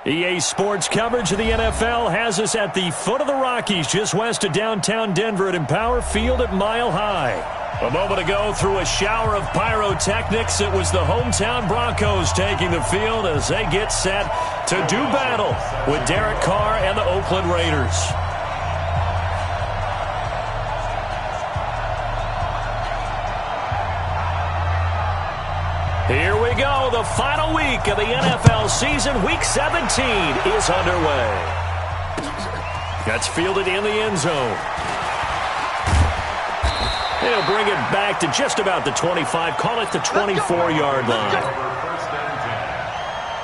EA Sports coverage of the NFL has us at the foot of the Rockies, just west of downtown Denver at Empower Field at Mile High. A moment ago, through a shower of pyrotechnics, it was the hometown Broncos taking the field as they get set to do battle with Derek Carr and the Oakland Raiders. Here we go. The final week of the NFL season. Week 17 is underway. That's fielded in the end zone. He'll bring it back to just about the 25. Call it the 24-yard line. First and 10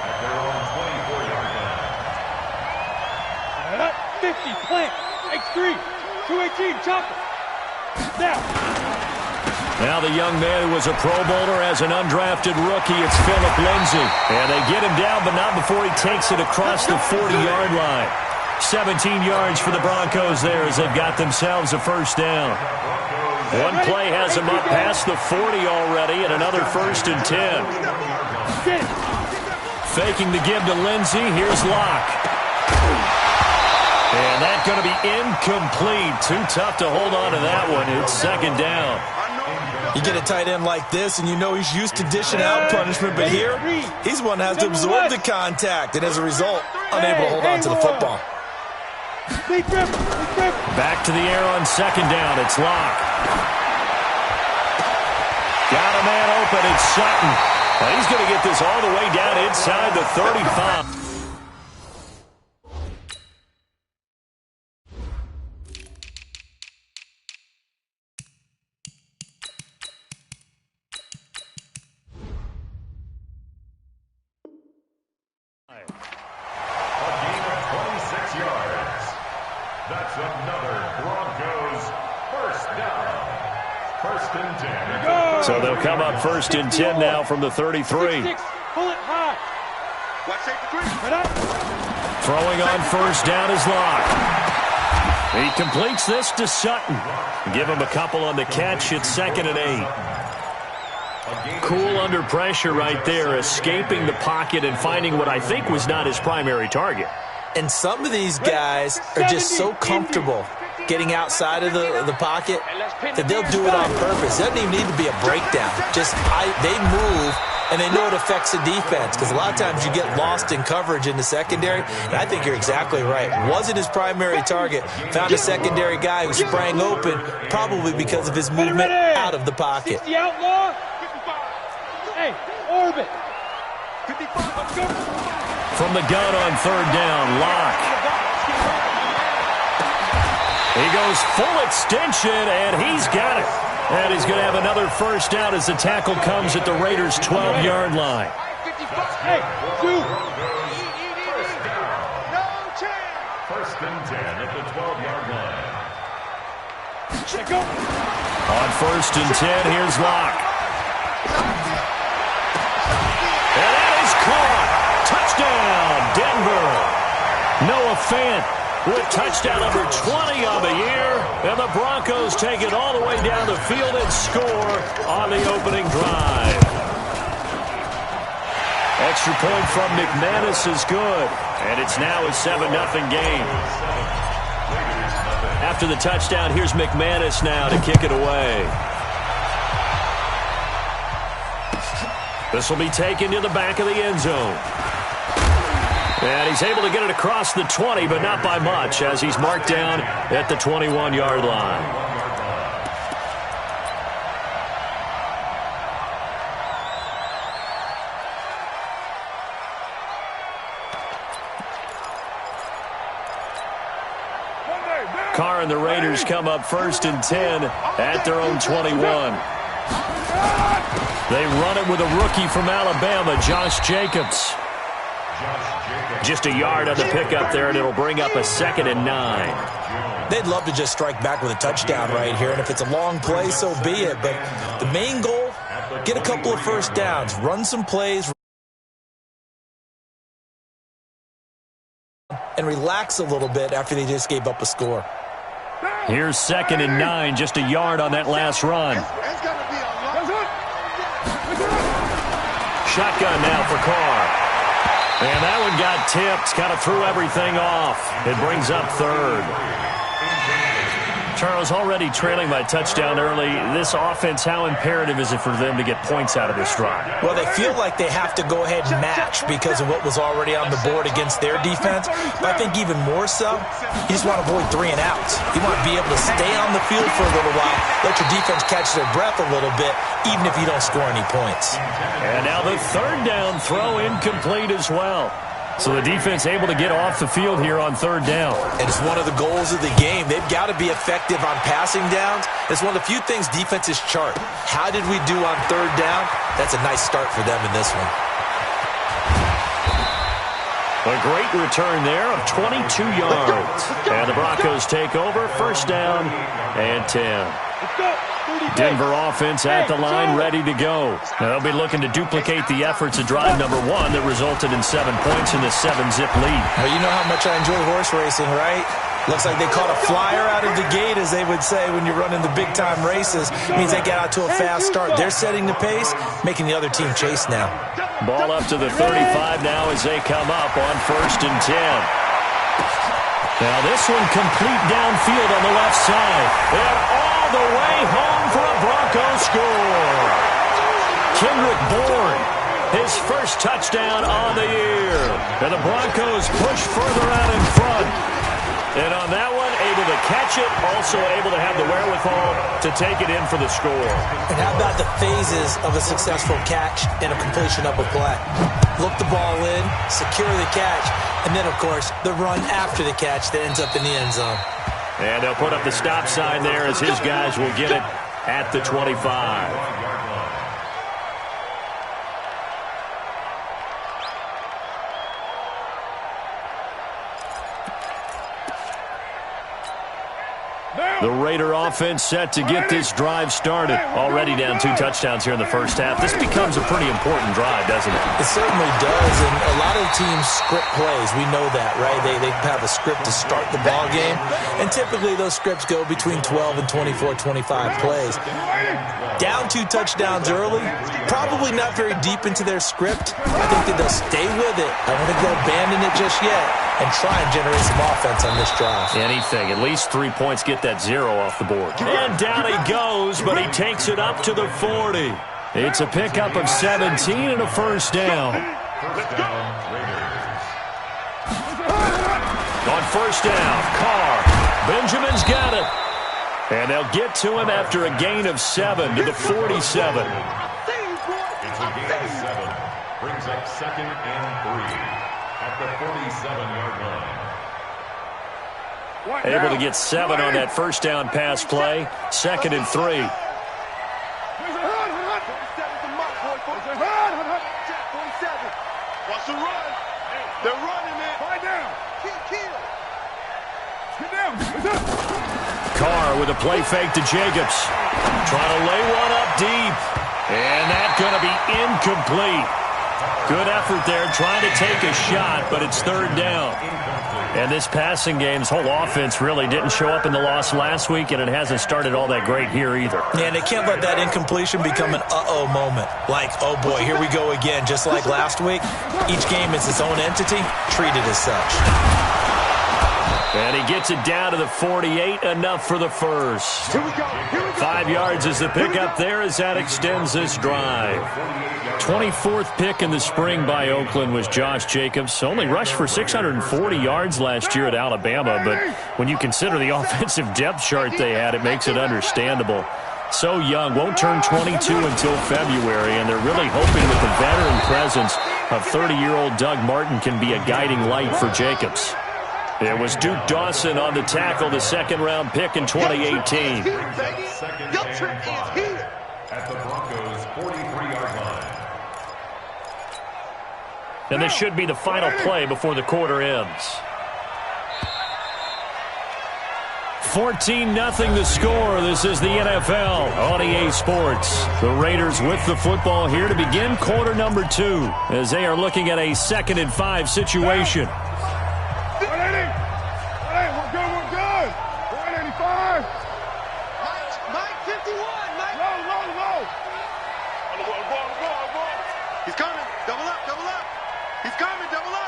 at their own 24-yard line. 50, plant, X3, 218, chopper. Now. Now the young man who was a Pro Bowler as an undrafted rookie, it's Phillip Lindsay. And they get him down, but not before he takes it across the 40-yard line. 17 yards for the Broncos there as they've got themselves a first down. One play has him up past the 40 already, and another first and 10. Faking the give to Lindsay. Here's Locke. And that's going to be incomplete. Too tough to hold on to that one. It's second down. You get a tight end like this, and you know he's used to dishing out punishment, but here, he's one that has to absorb the contact, and as a result, unable to hold on to the football. Back to the air on second down. It's Locke. Got a man open. It's Sutton. Well, he's going to get this all the way down inside the 35. That's another Broncos first down. First and 10. So they'll come up first and 10 now from the 33. Pull it high. Throwing on first down is Locke. He completes this to Sutton. Give him a couple on the catch. It's second and 8. Cool under pressure right there, escaping the pocket and finding what I think was not his primary target. And some of these guys are just so comfortable getting outside of the pocket that they'll do it on purpose. It doesn't even need to be a breakdown. Just they move, and they know it affects the defense because a lot of times you get lost in coverage in the secondary, and I think you're exactly right. Wasn't his primary target. Found a secondary guy who sprang open, probably because of his movement out of the pocket. 60 outlaw. Hey, orbit. 55, let's go. From the gun on third down, Locke. He goes full extension, and he's got it. And he's going to have another first down as the tackle comes at the Raiders' 12-yard line. Hey, First and 10 at the 12-yard line. On first and 10, here's Locke. And that is caught. Touchdown, Denver. Noah Fant with touchdown number 20 on the year. And the Broncos take it all the way down the field and score on the opening drive. Extra point from McManus is good. And it's now a 7-0 game. After the touchdown, here's McManus now to kick it away. This will be taken to the back of the end zone. And he's able to get it across the 20, but not by much, as he's marked down at the 21-yard line. Carr and the Raiders come up first and 10 at their own 21. They run it with a rookie from Alabama, Josh Jacobs. Just a yard on the pickup there, and it'll bring up a 2nd and 9. They'd love to just strike back with a touchdown right here, and if it's a long play, so be it. But the main goal, get a couple of first downs, run some plays, and relax a little bit after they just gave up a score. Here's 2nd and 9, just a yard on that last run. Shotgun now for Carr. And that one got tipped, kind of threw everything off. It brings up third. Charles, already trailing by touchdown early. This offense, how imperative is it for them to get points out of this drive? Well, they feel like they have to go ahead and match because of what was already on the board against their defense. But I think even more so, you just want to avoid 3 and outs. You want to be able to stay on the field for a little while, let your defense catch their breath a little bit, even if you don't score any points. And now the third down throw incomplete as well. So the defense able to get off the field here on third down. And it's one of the goals of the game. They've got to be effective on passing downs. It's one of the few things defenses chart. How did we do on third down? That's a nice start for them in this one. A great return there of 22 yards. And the Broncos take over, first down and 10. Denver offense at the line, ready to go. They'll be looking to duplicate the efforts of drive number 1 that resulted in 7 points in the 7-zip lead. Well, you know how much I enjoy horse racing, right? Looks like they caught a flyer out of the gate, as they would say when you're running the big-time races. It means they get out to a fast start. They're setting the pace, making the other team chase now. Ball up to the 35 now as they come up on first and 10. Now this one complete downfield on the left side. And all the way home for a Broncos score. Kendrick Bourne, his first touchdown on the year. And the Broncos push further out in front. And on that one, able to catch it, also able to have the wherewithal to take it in for the score. And how about the phases of a successful catch and a completion of a play? Look the ball in, secure the catch, and then, of course, the run after the catch that ends up in the end zone. And they'll put up the stop sign there as his guys will get it at the 25. The Raider offense set to get this drive started. Already down 2 touchdowns here in the first half. This becomes a pretty important drive, doesn't it? It certainly does, and a lot of teams script plays. We know that, right? They have a script to start the ball game, and typically those scripts go between 12 and 24, 25 plays. Down 2 touchdowns early, probably not very deep into their script. I think that they'll stay with it. I don't think they'll abandon it just yet and try and generate some offense on this drive. Anything. At least 3 points, get that 0 off the board. And down he goes, but he takes it up to the 40. It's a pickup of 17 and a first down. On first down, Carr. Benjamin's got it. And they'll get to him after a gain of 7 to the 47. It's a gain of 7. Brings up second and 3 at the 47-yard line. Able to get 7 on that first down pass play. Second and 3. Watch the run. They're running, man. Fight down. Kill. Get down. Carr with a play fake to Jacobs. Trying to lay one up deep. And that's going to be incomplete. Good effort there, trying to take a shot, but it's third down. And this passing game's whole offense really didn't show up in the loss last week, and it hasn't started all that great here either. Yeah, and they can't let that incompletion become an uh-oh moment. Like, oh boy, here we go again. Just like last week, each game is its own entity, treated as such. And he gets it down to the 48, enough for the first. 5 yards is the pickup there as that extends this drive. 24th pick in the spring by Oakland was Josh Jacobs. Only rushed for 640 yards last year at Alabama, but when you consider the offensive depth chart they had, it makes it understandable. So young, won't turn 22 until February, and they're really hoping that the veteran presence of 30-year-old Doug Martin can be a guiding light for Jacobs. It was Duke Dawson on the tackle, the second-round pick in 2018. Second and 5 at the Broncos' 43-yard line. And this should be the final play before the quarter ends. 14-0 the score. This is the NFL on EA Sports. The Raiders with the football here to begin quarter number 2 as they are looking at a 2nd and 5 situation. He's coming. Double up. He's coming. Double up.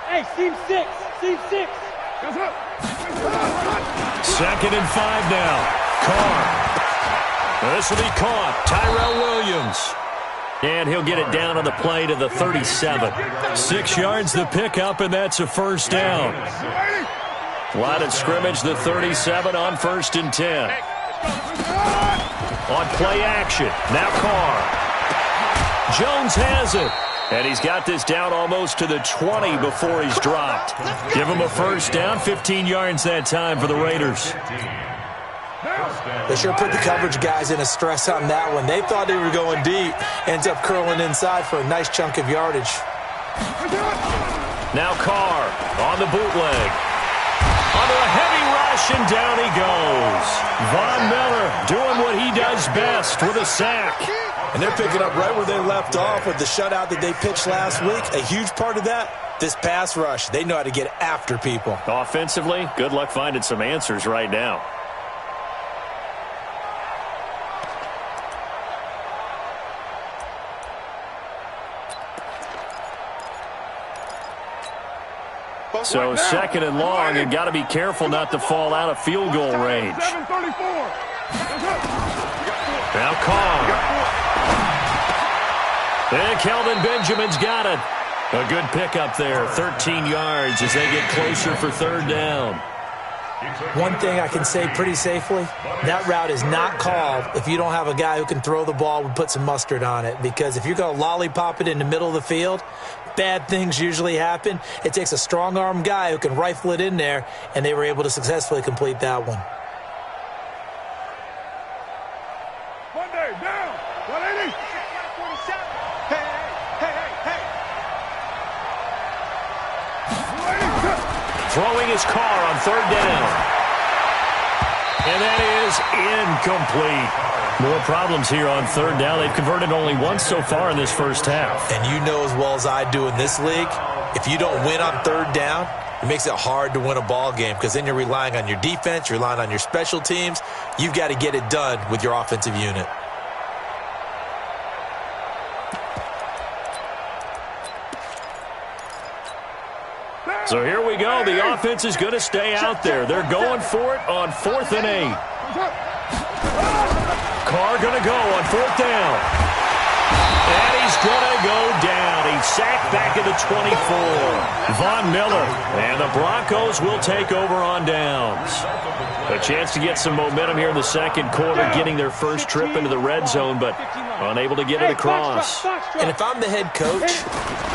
Hey, seam 6. Seam 6. Second and 5 now. Carr. This will be caught. Tyrell Williams. And he'll get it down on the play to the 37. 6 yards the pickup, and that's a first down. Line of scrimmage, the 37 on 1st and 10. On play action. Now Carr. Jones has it. And he's got this down almost to the 20 before he's dropped. Give him a first down, 15 yards that time for the Raiders. They sure put the coverage guys in a stress on that one. They thought they were going deep. Ends up curling inside for a nice chunk of yardage. Now Carr on the bootleg. Under a heavy rush, and down he goes. Von Miller doing what he does best with a sack. And they're picking up right where they left off with the shutout that they pitched last week. A huge part of that, this pass rush. They know how to get after people. Offensively, good luck finding some answers right now. So second and long, and got to be careful not to fall out of field goal range. Now Carr. And Kelvin Benjamin's got it. A good pickup there, 13 yards as they get closer for third down. One thing I can say pretty safely, that route is not called if you don't have a guy who can throw the ball and put some mustard on it. Because if you're going to lollipop it in the middle of the field, bad things usually happen. It takes a strong-arm guy who can rifle it in there, and they were able to successfully complete that one. Monday, down. 180. Throwing his Carr on third down. And that is incomplete. More problems here on third down. They've converted only once so far in this first half. And you know as well as I do in this league, if you don't win on third down, it makes it hard to win a ball game because then you're relying on your defense, you're relying on your special teams. You've got to get it done with your offensive unit. So here we go. The offense is going to stay out there. They're going for it on 4th and 8. Carr going to go on 4th down. And he's going to go down. He's sacked back at the 24. Von Miller. And the Broncos will take over on downs. A chance to get some momentum here in the second quarter, getting their first trip into the red zone, but unable to get it across. And if I'm the head coach,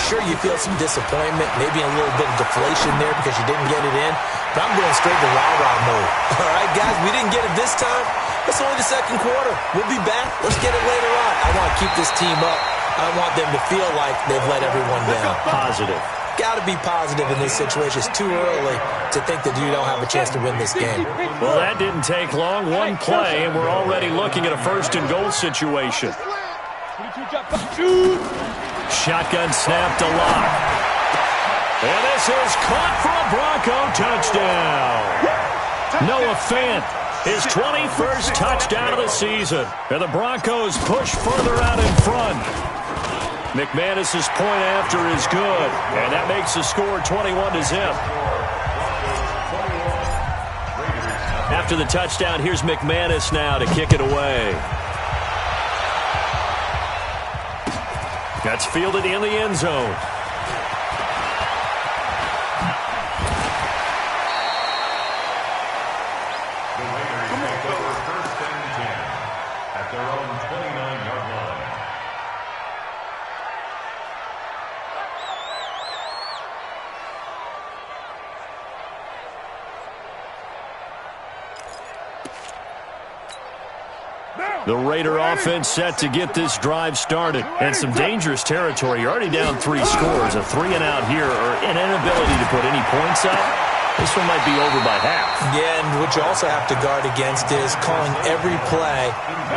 sure you feel some disappointment, maybe a little bit of deflation there because you didn't get it in, but I'm going straight to rah-rah mode. All right, guys, we didn't get it this time. It's only the second quarter. We'll be back. Let's get it later on. I want to keep this team up. I want them to feel like they've let everyone down. Positive. Got to be positive in this situation. It's too early to think that you don't have a chance to win this game. Well, that didn't take long. One play, and we're already looking at a 1st and goal situation. Shotgun snap to Lock. And this is caught for a Bronco touchdown. Noah Fant, his 21st touchdown of the season. And the Broncos push further out in front. McManus's point after is good, and that makes the score 21-0. After the touchdown, here's McManus now to kick it away. That's fielded in the end zone. The Raiders take over 1st and 10 at their own 29-yard line. The Raider offense set to get this drive started. And some dangerous territory. You're already down 3 scores. A 3-and-out here, or an inability to put any points up. This one might be over by half. Yeah, and what you also have to guard against is calling every play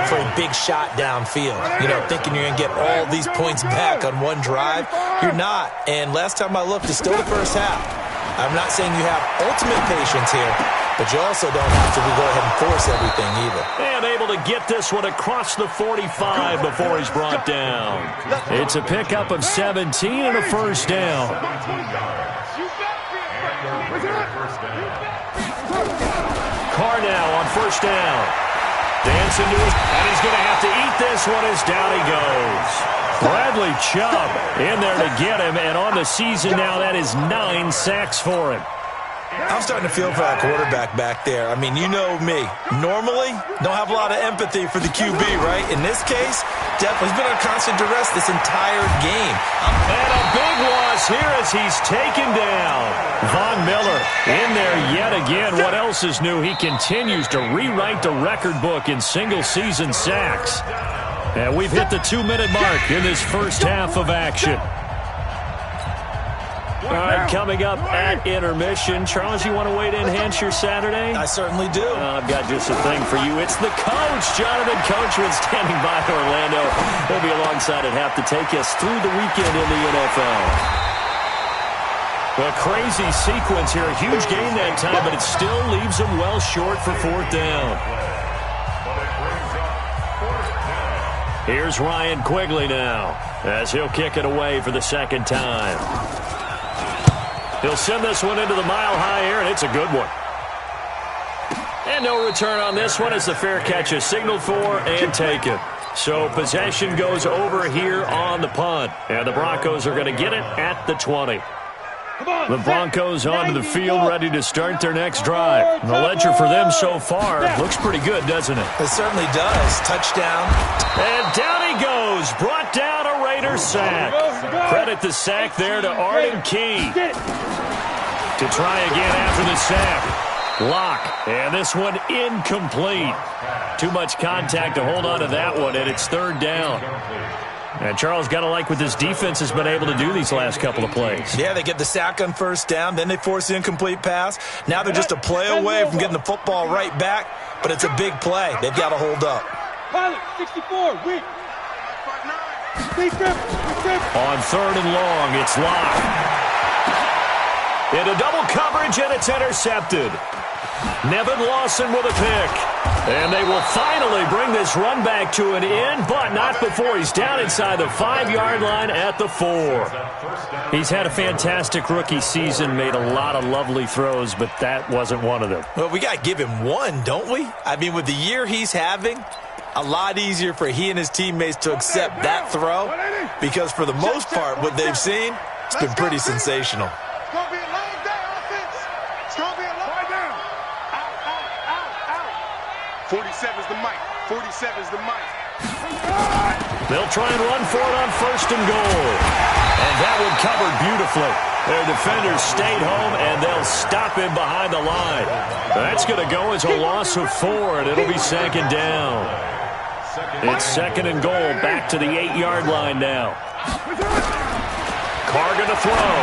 for a big shot downfield. You know, thinking you're going to get all these points back on one drive. You're not. And last time I looked, it's still the first half. I'm not saying you have ultimate patience here, but you also don't have to go ahead and force everything either. And able to get this one across the 45 before he's brought down. It's a pickup of 17 and a first down. Carr now on first down. Dancing to his, and he's going to have to eat this one as down he goes. Bradley Chubb in there to get him, and on the season now, that is 9 sacks for him. I'm starting to feel for that quarterback back there. I mean, you know me. Normally, don't have a lot of empathy for the QB, right? In this case, definitely he's been under constant duress this entire game. And a big loss here as he's taken down. Von Miller in there yet again. What else is new? He continues to rewrite the record book in single-season sacks. And we've hit the 2-minute mark in this first half of action. All right, coming up at intermission. Charles, you want to wait to enhance your Saturday? I certainly do. I've got just a thing for you. It's the coach, Jonathan Coachman, standing by Orlando. He'll be alongside at half to take us through the weekend in the NFL. A crazy sequence here. A huge gain that time, but it still leaves them well short for fourth down. Here's Ryan Quigley now as he'll kick it away for the second time. He'll send this one into the mile-high air, and it's a good one. And no return on this one as the fair catch is signaled for and taken. So possession goes over here on the punt, and the Broncos are going to get it at the 20. The Broncos onto the field, ready to start their next drive. The ledger for them so far looks pretty good, doesn't it? It certainly does. Touchdown. And down he goes. Brought down a Raider sack. Credit the sack there to Arden Key. To try again after the sack. Lock. And this one incomplete. Too much contact to hold on to that one, and it's third down. And Charles, got to like what this defense has been able to do these last couple of plays. Yeah, they get the sack on first down, then they force the incomplete pass. Now they're just a play away from getting the football right back, but it's a big play. They've got to hold up. Pilot, 64, weak. On third and long, it's locked. Into double coverage, and it's intercepted. Nevin Lawson with a pick. And they will finally bring this run back to an end, but not before he's down inside the 5-yard line at the 4. He's had a fantastic rookie season, made a lot of lovely throws, but that wasn't one of them. Well, we got to give him one, don't we? I mean, with the year he's having, a lot easier for he and his teammates to accept that throw, because for the most part, what they've seen, it's been pretty sensational. 47's the mic. 47's the mic. They'll try and run for it on first and goal. And that one covered beautifully. Their defenders stayed home, and they'll stop him behind the line. That's going to go as a loss of 4, and it'll be second down. It's second and goal, back to the 8-yard line now. Carr going to throw.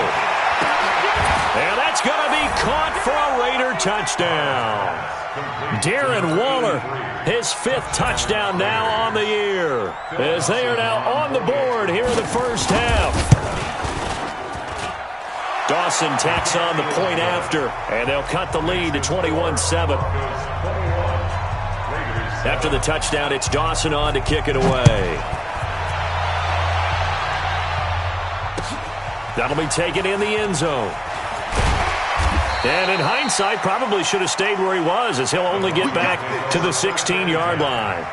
And that's going to be caught for a Raider touchdown. Darren Waller, his 5th touchdown now on the year, as they are now on the board here in the first half. Dawson tacks on the point after, and they'll cut the lead to 21-7. After the touchdown, it's Dawson on to kick it away. That'll be taken in the end zone. And in hindsight, probably should have stayed where he was, as he'll only get back to the 16-yard line.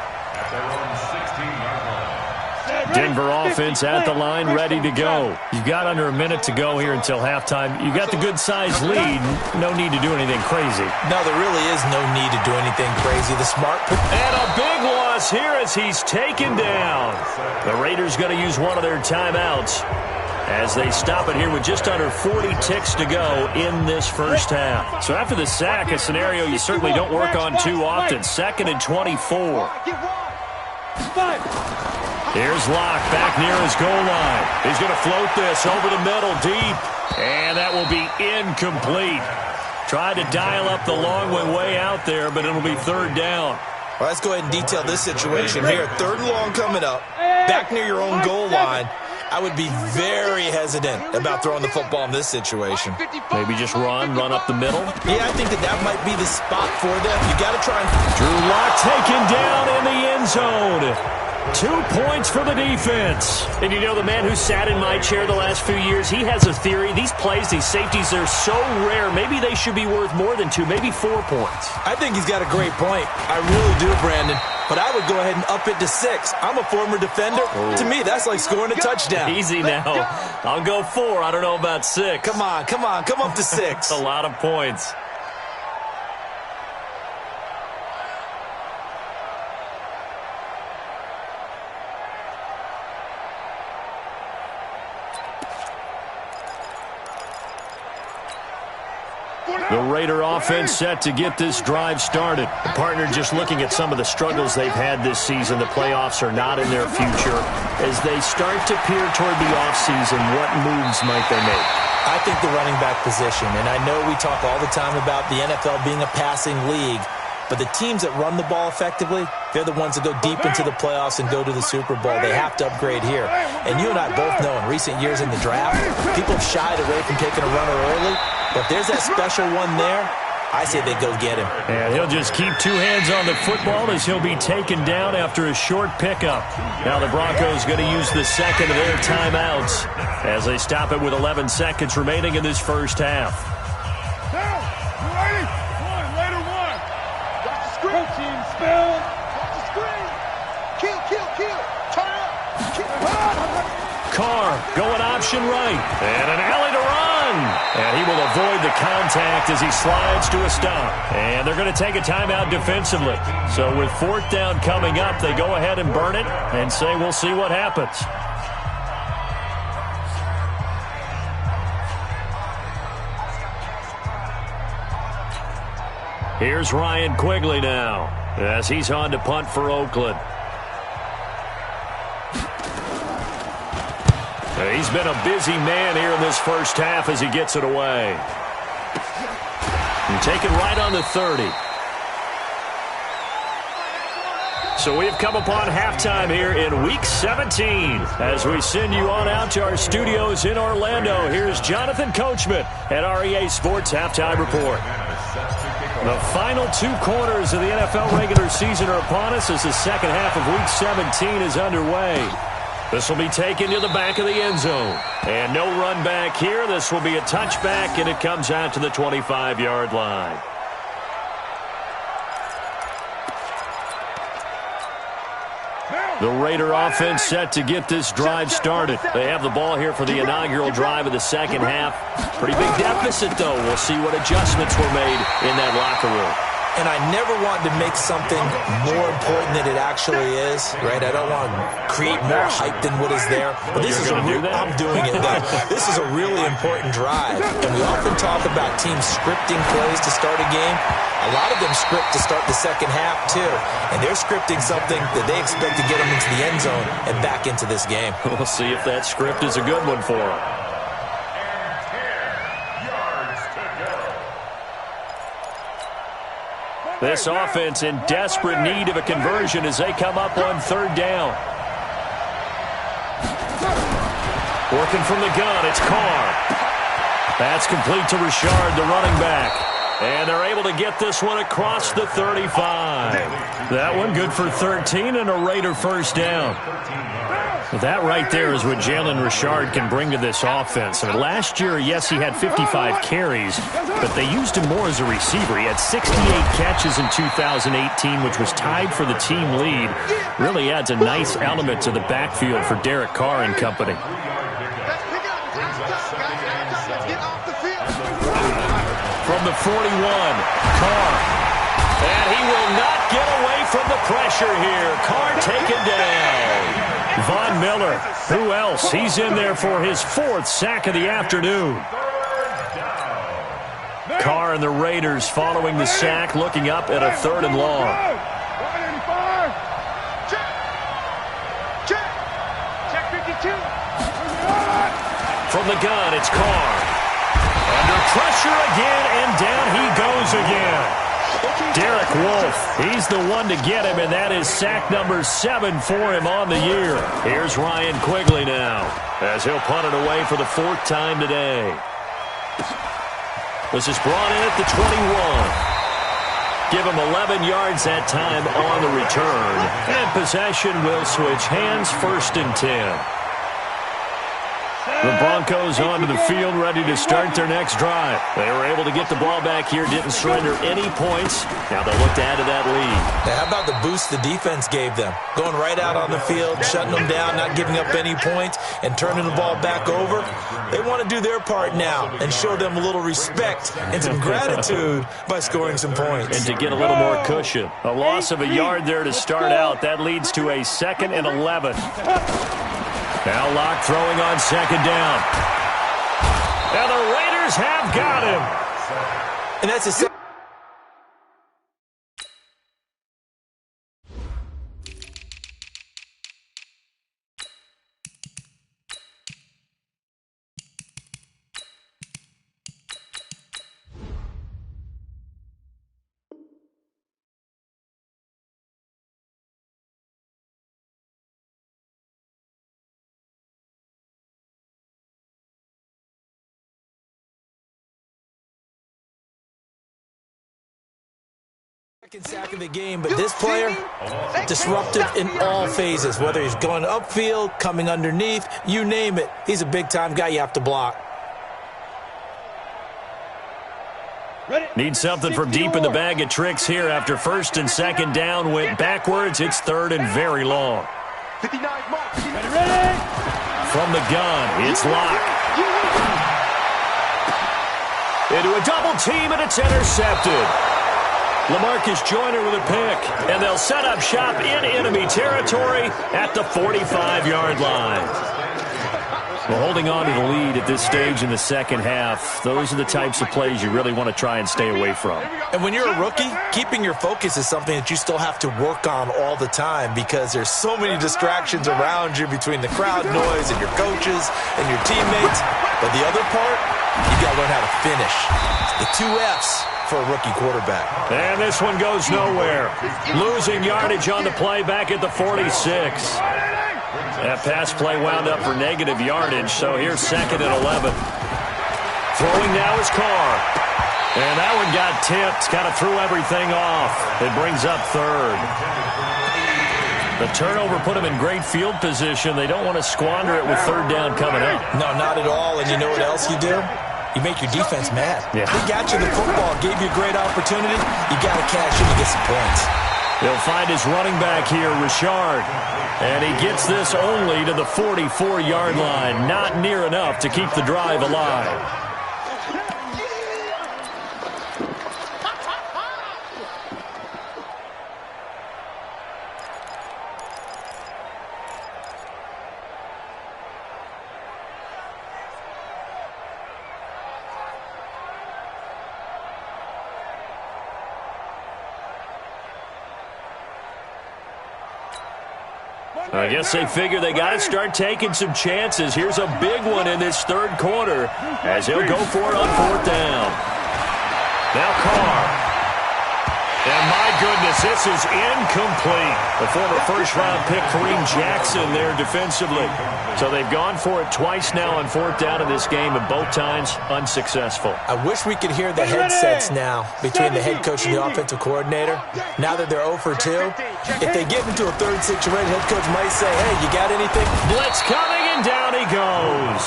Denver offense at the line, ready to go. You've got under a minute to go here until halftime. You got the good-sized lead. No need to do anything crazy. No, there really is no need to do anything crazy. The smart... And a big loss here as he's taken down. The Raiders going to use one of their timeouts as they stop it here with just under 40 ticks to go in this first half. So after the sack, a scenario you certainly don't work on too often. 2nd and 24. Here's Locke back near his goal line. He's going to float this over the middle deep. And that will be incomplete. Tried to dial up the long way out there, but it'll be third down. Well, let's go ahead and detail this situation here. 3rd and long coming up. Back near your own goal line. I would be very hesitant about throwing the football in this situation. Maybe just run up the middle. Yeah, I think that might be the spot for them. You got to try and... Drew Lock taken down in the end zone. 2 points for the defense. And you know, the man who sat in my chair the last few years, he has a theory. These plays, these safeties, they're so rare. Maybe they should be worth more than 2, maybe 4 points. I think he's got a great point. I really do, Brandon. But I would go ahead and up it to 6. I'm a former defender. To me, that's like scoring a touchdown. Easy now. I'll go 4. I don't know about 6. Come on. Come up to 6. A lot of points. The Raider offense set to get this drive started. Partner, just looking at some of the struggles they've had this season, the playoffs are not in their future. As they start to peer toward the offseason, what moves might they make? I think the running back position, and I know we talk all the time about the NFL being a passing league, but the teams that run the ball effectively, they're the ones that go deep into the playoffs and go to the Super Bowl. They have to upgrade here. And you and I both know in recent years in the draft, people have shied away from taking a runner early. But if there's that special one there, I say they go get him. And he'll just keep 2 hands on the football as he'll be taken down after a short pickup. Now the Broncos going to use the second of their timeouts as they stop it with 11 seconds remaining in this first half. Team spell. Kill. Turn up. Carr going option right. And an alley to run. And he will avoid the contact as he slides to a stop. And they're going to take a timeout defensively. So with 4th down coming up, they go ahead and burn it and say we'll see what happens. Here's Ryan Quigley now as he's on to punt for Oakland. He's been a busy man here in this first half as he gets it away. And taken right on the 30. So we've come upon halftime here in Week 17. As we send you on out to our studios in Orlando, here's Jonathan Coachman at REA Sports Halftime Report. The final 2 quarters of the NFL regular season are upon us as the second half of Week 17 is underway. This will be taken to the back of the end zone. And no run back here. This will be a touchback, and it comes out to the 25-yard line. The Raider offense set to get this drive started. They have the ball here for the inaugural drive of the second half. Pretty big deficit, though. We'll see what adjustments were made in that locker room. And I never want to make something more important than it actually is, right? I don't want to create more hype than what is there. But this is I'm doing it, though. This is a really important drive. And we often talk about teams scripting plays to start a game. A lot of them script to start the second half, too. And they're scripting something that they expect to get them into the end zone and back into this game. We'll see if that script is a good one for them. This offense in desperate need of a conversion as they come up on 3rd down. Working from the gun, it's Carr. That's complete to Richard, the running back. And they're able to get this one across the 35. That one good for 13 and a Raider first down. That right there is what Jalen Richard can bring to this offense. I mean, last year, yes, he had 55 carries, but they used him more as a receiver. He had 68 catches in 2018, which was tied for the team lead. Really adds a nice element to the backfield for Derek Carr and company. From the 41, Carr. And he will not get away from the pressure here. Carr taken down. Von Miller, who else? He's in there for his 4th sack of the afternoon. Carr and the Raiders following the sack, looking up at a 3rd and long. Check 52. From the gun, it's Carr. Under pressure again, and down he goes again. Derek Wolfe, he's the one to get him, and that is sack number 7 for him on the year. Here's Ryan Quigley now. as he'll punt it away for the 4th time today. This is brought in at the 21. Give him 11 yards that time on the return. And possession will switch hands, 1st and 10. The Broncos onto the field, ready to start their next drive. They were able to get the ball back here, didn't surrender any points. Now they'll look to add to that lead. Now, how about the boost the defense gave them? Going right out on the field, shutting them down, not giving up any points, and turning the ball back over. They want to do their part now and show them a little respect and some gratitude by scoring some points. And to get a little more cushion. A loss of a yard there to start out. That leads to a 2nd and 11. Now Locke throwing on 2nd down. Now the Raiders have got him. And that's a second sack of the game, but this player, disruptive in all phases, whether he's going upfield, coming underneath, you name it. He's a big-time guy you have to block. Need something from deep in the bag of tricks here after 1st and 2nd down. Went backwards. It's 3rd and very long. From the gun, it's Locke. Into a double team, and it's intercepted. LaMarcus Joyner with a pick, and they'll set up shop in enemy territory at the 45-yard line. Well, holding on to the lead at this stage in the second half, those are the types of plays you really want to try and stay away from. And when you're a rookie, keeping your focus is something that you still have to work on all the time because there's so many distractions around you between the crowd noise and your coaches and your teammates. But the other part, you got to learn how to finish. The 2 F's for a rookie quarterback. And this one goes nowhere. Losing yardage on the play back at the 46. That pass play wound up for negative yardage, so here's 2nd and 11. Throwing now is Carr. And that one got tipped, kind of threw everything off. It brings up 3rd. The turnover put them in great field position. They don't want to squander it with 3rd down coming up. No, not at all. And you know what else you do? You make your defense mad. Yeah. They got you the football, gave you a great opportunity. You got to cash in to get some points. He'll find his running back here, Richard. And he gets this only to the 44-yard line. Not near enough to keep the drive alive. I guess they figure they got to start taking some chances. Here's a big one in this 3rd quarter as he'll go for it on 4th down. Now Carr. And my goodness, this is incomplete. The former 1st-round pick, Kareem Jackson, there defensively. So they've gone for it twice now on 4th down in this game, and both times unsuccessful. I wish we could hear the headsets now between the head coach and the offensive coordinator. Now that they're 0 for 2, if they get into a 3rd situation, head coach might say, hey, you got anything? Blitz coming, and down he goes.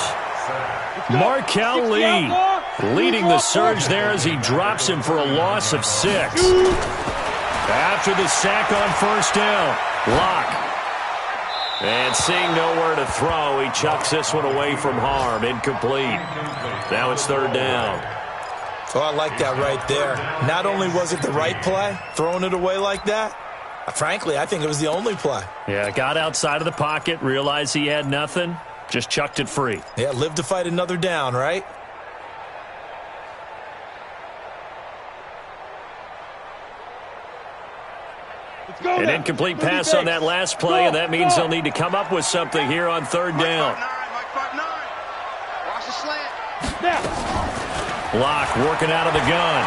Markel Lee leading the surge there as he drops him for a loss of 6. After the sack on 1st down, Locke. And seeing nowhere to throw, he chucks this one away from harm. Incomplete. Now it's 3rd down. Oh, I like that right there. Not only was it the right play, throwing it away like that, frankly, I think it was the only play. Yeah, got outside of the pocket, realized he had nothing, just chucked it free. Yeah, live to fight another down, right? An incomplete pass on that last play, and that means they'll need to come up with something here on 3rd down. Locke working out of the gun.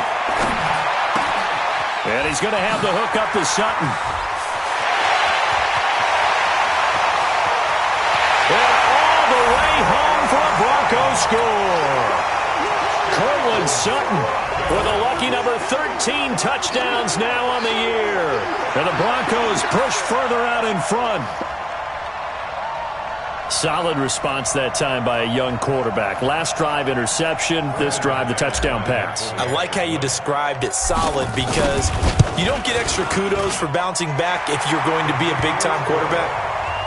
And he's going to have the hook up to Sutton. And all the way score. Cortland Sutton with a lucky number 13 touchdowns now on the year. And the Broncos push further out in front. Solid response that time by a young quarterback. Last drive, interception. This drive, the touchdown pass. I like how you described it, solid, because you don't get extra kudos for bouncing back if you're going to be a big-time quarterback.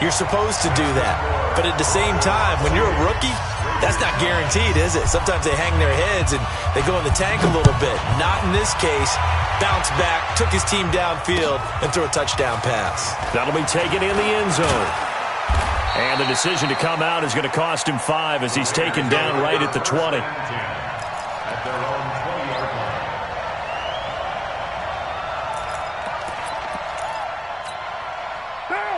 You're supposed to do that. But at the same time, when you're a rookie, that's not guaranteed, is it? Sometimes they hang their heads and they go in the tank a little bit. Not in this case. Bounce back, took his team downfield, and threw a touchdown pass. That'll be taken in the end zone. And the decision to come out is going to cost him 5 as he's taken down right at the 20. At their own 20-yard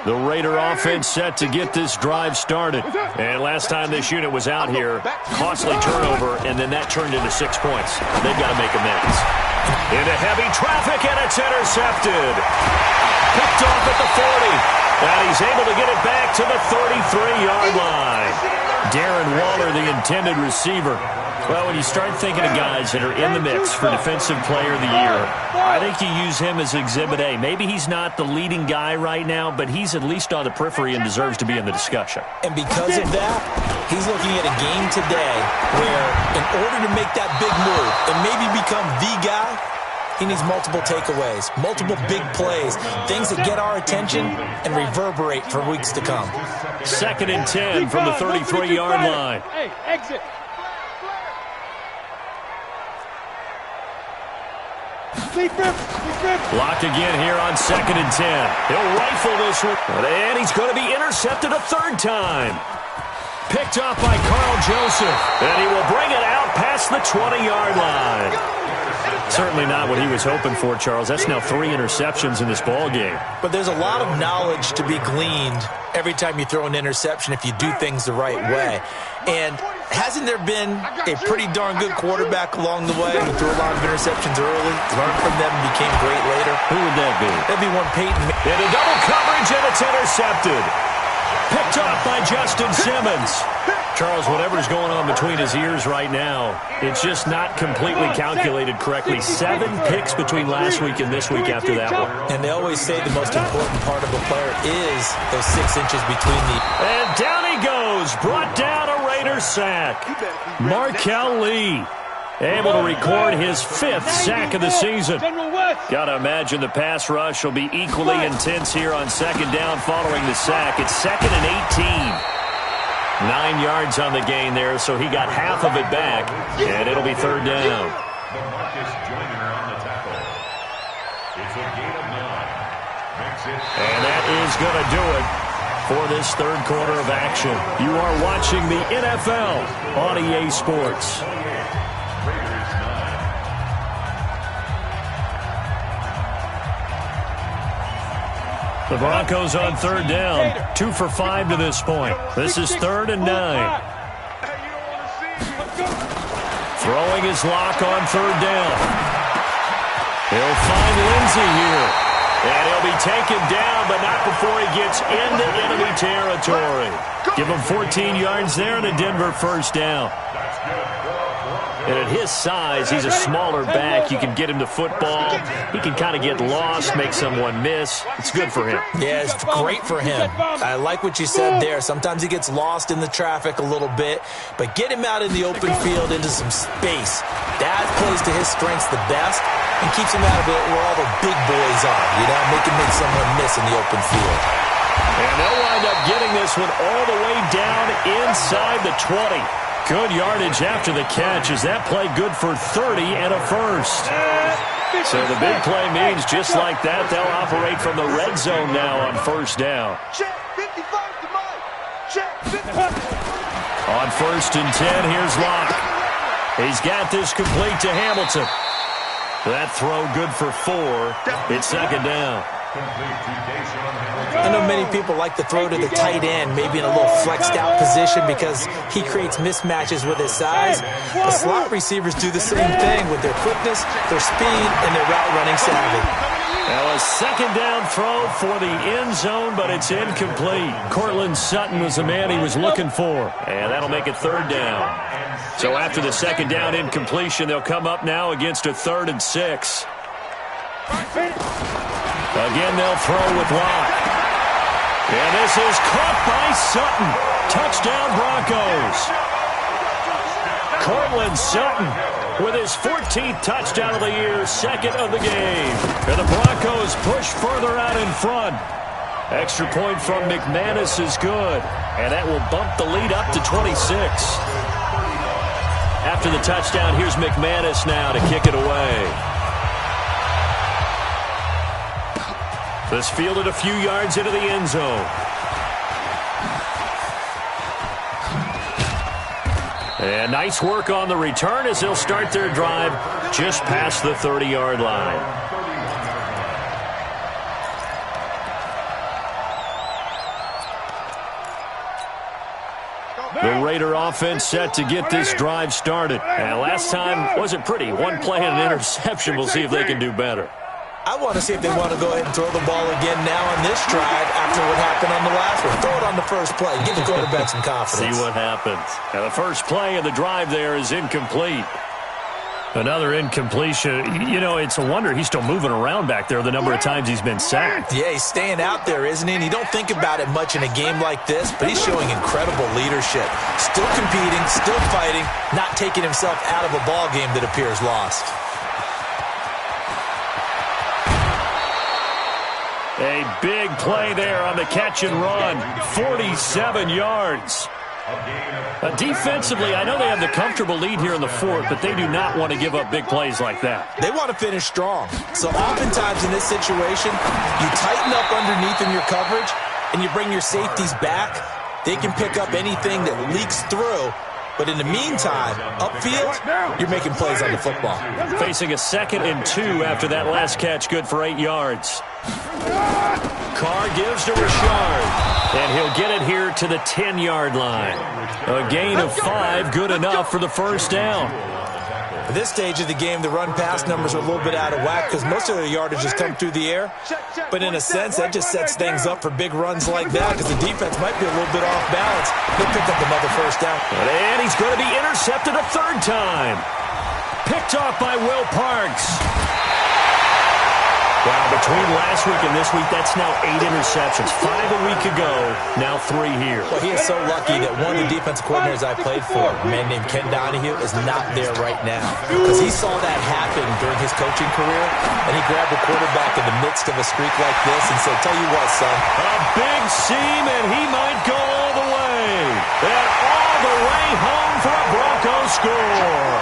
line. The Raider offense set to get this drive started. And last time this unit was out here, costly turnover, and then that turned into 6 points. They've got to make amends. Into heavy traffic, and it's intercepted. Picked off at the 40. And he's able to get it back to the 33-yard line. Darren Waller, the intended receiver. Well, when you start thinking of guys that are in the mix for Defensive Player of the Year, I think you use him as Exhibit A. Maybe he's not the leading guy right now, but he's at least on the periphery and deserves to be in the discussion. And because of that, he's looking at a game today where in order to make that big move and maybe become the guy, he needs multiple takeaways, multiple big plays, things that get our attention and reverberate for weeks to come. 2nd and 10 from the 33-yard line. Hey, exit. Blocked again here on 2nd and 10. He'll rifle this one, and he's going to be intercepted a 3rd time. Picked off by Carl Joseph, and he will bring it out past the 20-yard line. Certainly not what he was hoping for, Charles. That's now 3 interceptions in this ball game. But there's a lot of knowledge to be gleaned every time you throw an interception if you do things the right way. And hasn't there been a pretty darn good quarterback along the way who threw a lot of interceptions early, learned from them, and became great later? Who would that be? That'd be one Peyton. In a double coverage, and it's intercepted. Picked off by Justin Simmons. Charles, whatever's going on between his ears right now, it's just not completely calculated correctly. 7 picks between last week and this week after that one. And they always say the most important part of a player is those 6 inches between the... And down he goes. Brought down a Raider sack. Markel Lee able to record his 5th sack of the season. Got to imagine the pass rush will be equally intense here on 2nd down following the sack. It's 2nd and 18. 9 yards on the gain there, so he got half of it back, and it'll be 3rd down. Marcus Joyner on the tackle. It's a gain of 9. Makes it. And that is going to do it for this 3rd quarter of action. You are watching the NFL on EA Sports. Raiders 9. The Broncos on 3rd down. 2 for 5 to this point. This is 3rd and 9. Throwing his lock on 3rd down. He'll find Lindsey here. And he'll be taken down, but not before he gets into enemy territory. Give him 14 yards there and a Denver 1st down. And at his size, he's a smaller back. You can get him to football. He can kind of get lost, make someone miss. It's good for him. Yeah, it's great for him. I like what you said there. Sometimes he gets lost in the traffic a little bit, but get him out in the open field into some space. That plays to his strengths the best and keeps him out of it where all the big boys are, make him make someone miss in the open field. And they'll wind up getting this one all the way down inside the 20. Good yardage after the catch. Is that play good for 30 and a 1st? So the big play means just like that, they'll operate from the red zone now on 1st down. On 1st and 10, here's Locke. He's got this complete to Hamilton. That throw good for 4. It's 2nd down. I know many people like to throw to the tight end, maybe in a little flexed out position because he creates mismatches with his size. The slot receivers do the same thing with their quickness, their speed, and their route running savvy. Now a second down throw for the end zone, but it's incomplete. Cortland Sutton was the man he was looking for, and that'll make it third down. So after the second down incompletion, they'll come up now against a 3rd and 6. Again, they'll throw with Locke. And this is caught by Sutton. Touchdown, Broncos. Cortland Sutton with his 14th touchdown of the year, 2nd of the game. And the Broncos push further out in front. Extra point from McManus is good, and that will bump the lead up to 26. After the touchdown, here's McManus now to kick it away. This fielded a few yards into the end zone. And nice work on the return as they'll start their drive just past the 30-yard line. The Raider offense set to get this drive started. And last time wasn't pretty. One play and an interception. We'll see if they can do better. I want to see if they want to go ahead and throw the ball again now on this drive after what happened on the last one. Throw it on the first play. Give the quarterback some confidence. See what happens. Now the first play of the drive there is incomplete. Another incompletion. You know, it's a wonder he's still moving around back there the number of times he's been sacked. Yeah, he's staying out there, isn't he? And you don't think about it much in a game like this, but he's showing incredible leadership. Still competing, still fighting, not taking himself out of a ball game that appears lost. A big play there on the catch and run. 47 yards. Defensively, I know they have the comfortable lead here in the 4th, but they do not want to give up big plays like that. They want to finish strong. So oftentimes in this situation, you tighten up underneath in your coverage, and you bring your safeties back. They can pick up anything that leaks through. But in the meantime, upfield, you're making plays on the football. Facing a 2nd and 2 after that last catch, good for 8 yards. Carr gives to Richard, and he'll get it here to the 10-yard line. A gain of 5, good enough for the first down. At this stage of the game, the run-pass numbers are a little bit out of whack because most of their yardage has come through the air. But in a sense, that just sets things up for big runs like that because the defense might be a little bit off balance. He'll pick up another first down. And he's going to be intercepted a 3rd time. Picked off by Will Parks. Wow, between last week and this week, that's now 8 interceptions. 5 a week ago, now 3 here. Well, he is so lucky that one of the defensive coordinators I played for, a man named Ken Donahue, is not there right now. Because he saw that happen during his coaching career, and he grabbed the quarterback in the midst of a streak like this and said, tell you what, son. A big seam, and he might go all the way. And all the way home for a Broncos score.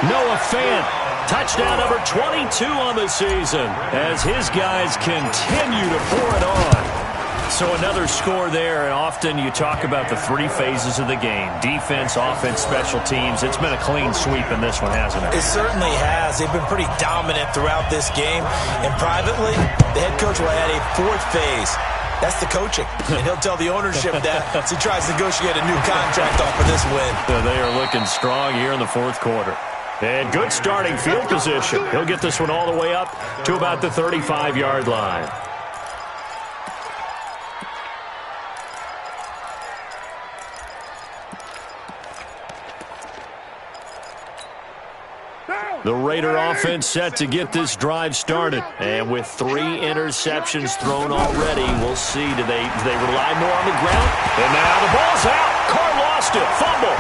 Noah Fant. Touchdown number 22 on the season as his guys continue to pour it on. So another score there, and often you talk about the 3 phases of the game. Defense, offense, special teams. It's been a clean sweep in this one, hasn't it? It certainly has. They've been pretty dominant throughout this game. And privately, the head coach will add a 4th phase. That's the coaching. And he'll tell the ownership that as he tries to negotiate a new contract off of this win. So they are looking strong here in the 4th quarter. And good starting field position. He'll get this one all the way up to about the 35-yard line. The Raider offense set to get this drive started. And with 3 interceptions thrown already, we'll see. Do they rely more on the ground? And now the ball's out. Carr lost it. Fumble.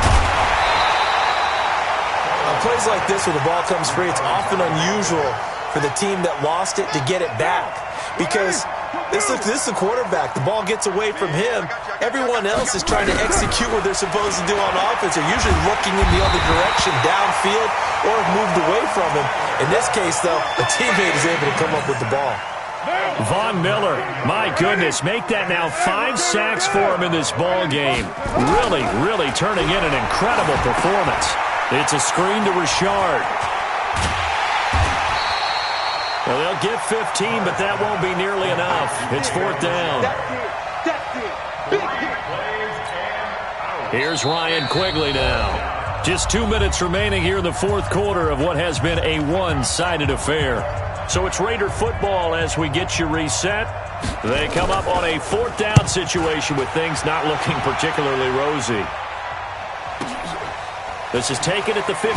On plays like this where the ball comes free, it's often unusual for the team that lost it to get it back. Because this is the quarterback. The ball gets away from him. Everyone else is trying to execute what they're supposed to do on offense. They're usually looking in the other direction, downfield, or have moved away from him. In this case, though, a teammate is able to come up with the ball. Von Miller, my goodness, make that now 5 sacks for him in this ball game. Really, really turning in an incredible performance. It's a screen to Richard. Well, they'll get 15, but that won't be nearly enough. It's 4th down. Here's Ryan Quigley now. Just 2 minutes remaining here in the 4th quarter of what has been a one-sided affair. So it's Raider football as we get you reset. They come up on a 4th down situation with things not looking particularly rosy. This is taken at the 15.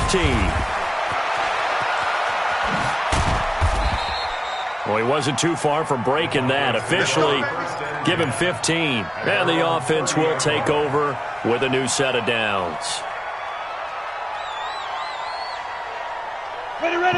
Well, he wasn't too far from breaking that. Officially, give him 15. And the offense will take over with a new set of downs.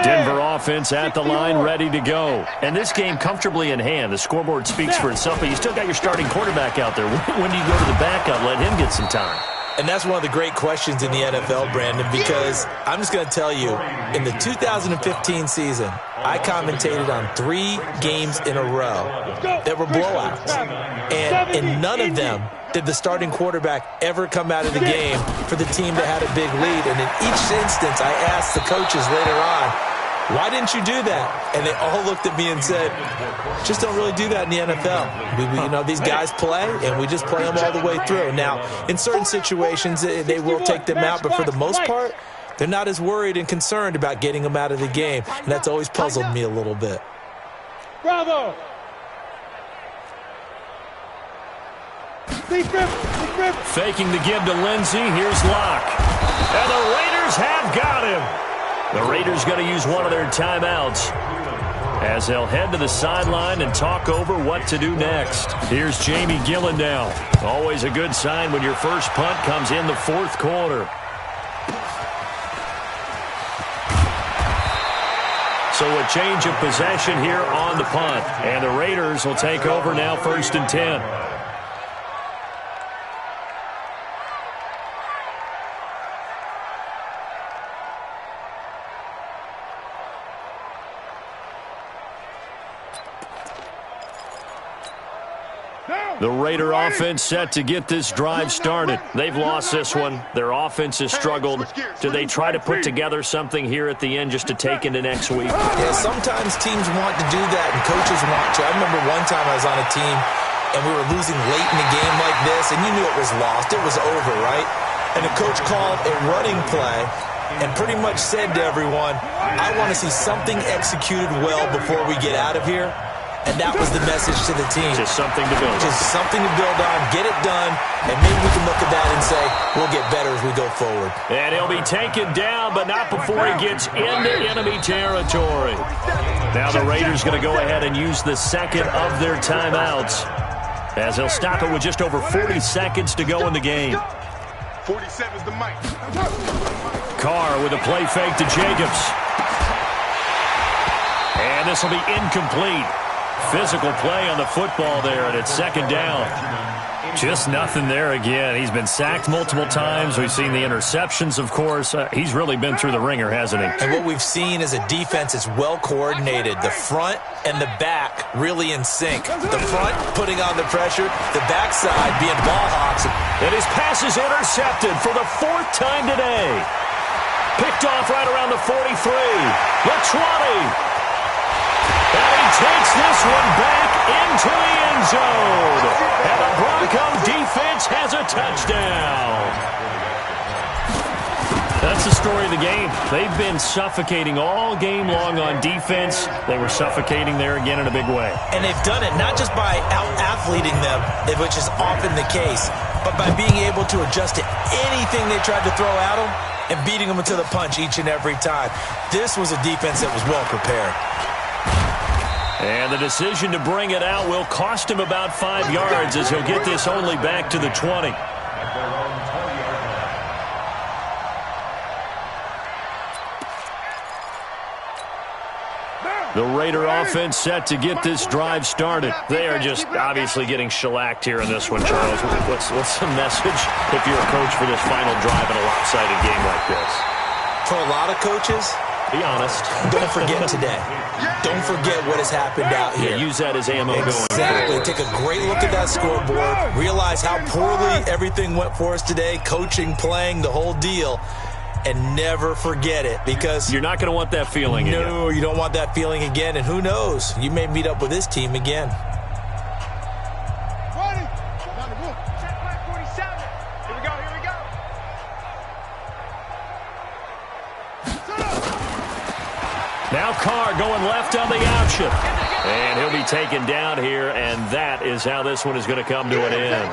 Denver offense at the line, ready to go. And this game comfortably in hand. The scoreboard speaks for itself, but you still got your starting quarterback out there. When do you go to the backup? Let him get some time. And that's one of the great questions in the NFL, Brandon, because I'm just going to tell you, in the 2015 season, I commentated on 3 games in a row that were blowouts. And in none of them did the starting quarterback ever come out of the game for the team that had a big lead. And in each instance, I asked the coaches later on, why didn't you do that? And they all looked at me and said, just don't really do that in the NFL. These guys play, and we just play them all the way through. Now, in certain situations, they will take them out, but for the most part, they're not as worried and concerned about getting them out of the game. And that's always puzzled me a little bit. Bravo! Faking the give to Lindsey. Here's Locke. And the Raiders have got him. The Raiders going to use one of their timeouts as they'll head to the sideline and talk over what to do next. Here's Jamie Gillen now. Always a good sign when your first punt comes in the 4th quarter. So a change of possession here on the punt. And the Raiders will take over now 1st and 10. The Raider offense set to get this drive started. They've lost this one. Their offense has struggled. Do they try to put together something here at the end just to take into next week? Yeah, sometimes teams want to do that and coaches want to. I remember one time I was on a team and we were losing late in a game like this and you knew it was lost. It was over, right? And the coach called a running play and pretty much said to everyone, I want to see something executed well before we get out of here. And that was the message to the team. Just something to build on. Just something to build on, get it done, and maybe we can look at that and say, we'll get better as we go forward. And he'll be taken down, but not before he gets into enemy territory. Now the Raiders going to go ahead and use the second of their timeouts as they'll stop it with just over 40 seconds to go in the game. 47's the mic. Carr with a play fake to Jacobs. And this will be incomplete. Physical play on the football there, and it's 2nd down. Just nothing there again. He's been sacked multiple times. We've seen the interceptions, of course. He's really been through the ringer, hasn't he? And what we've seen is a defense that's well coordinated. The front and the back really in sync. The front putting on the pressure, the backside being ball hawks. And his pass is intercepted for the 4th time today. Picked off right around the 43, the 20. And he takes this one back into the end zone. And the Bronco defense has a touchdown. That's the story of the game. They've been suffocating all game long on defense. They were suffocating there again in a big way. And they've done it not just by out-athleting them, which is often the case, but by being able to adjust to anything they tried to throw at them and beating them to the punch each and every time. This was a defense that was well prepared. And the decision to bring it out will cost him about 5 yards as he'll get this only back to the 20. The Raider offense set to get this drive started. They are just obviously getting shellacked here in this one, Charles. What's the message if you're a coach for this final drive in a lopsided game like this? For a lot of coaches, be honest. Don't forget today. Don't forget what has happened out here. Yeah, use that as ammo going forward. Exactly. Take a great look at that scoreboard. Realize how poorly everything went for us today. Coaching, playing, the whole deal. And never forget it, because you're not going to want that feeling again. No, you don't want that feeling again. And who knows? You may meet up with this team again. Now Carr going left on the option. And he'll be taken down here, and that is how this one is going to come to an end.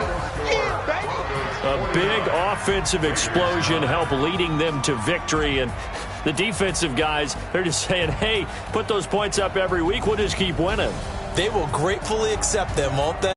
A big offensive explosion helped leading them to victory, and the defensive guys, they're just saying, hey, put those points up every week, we'll just keep winning. They will gratefully accept them, won't they?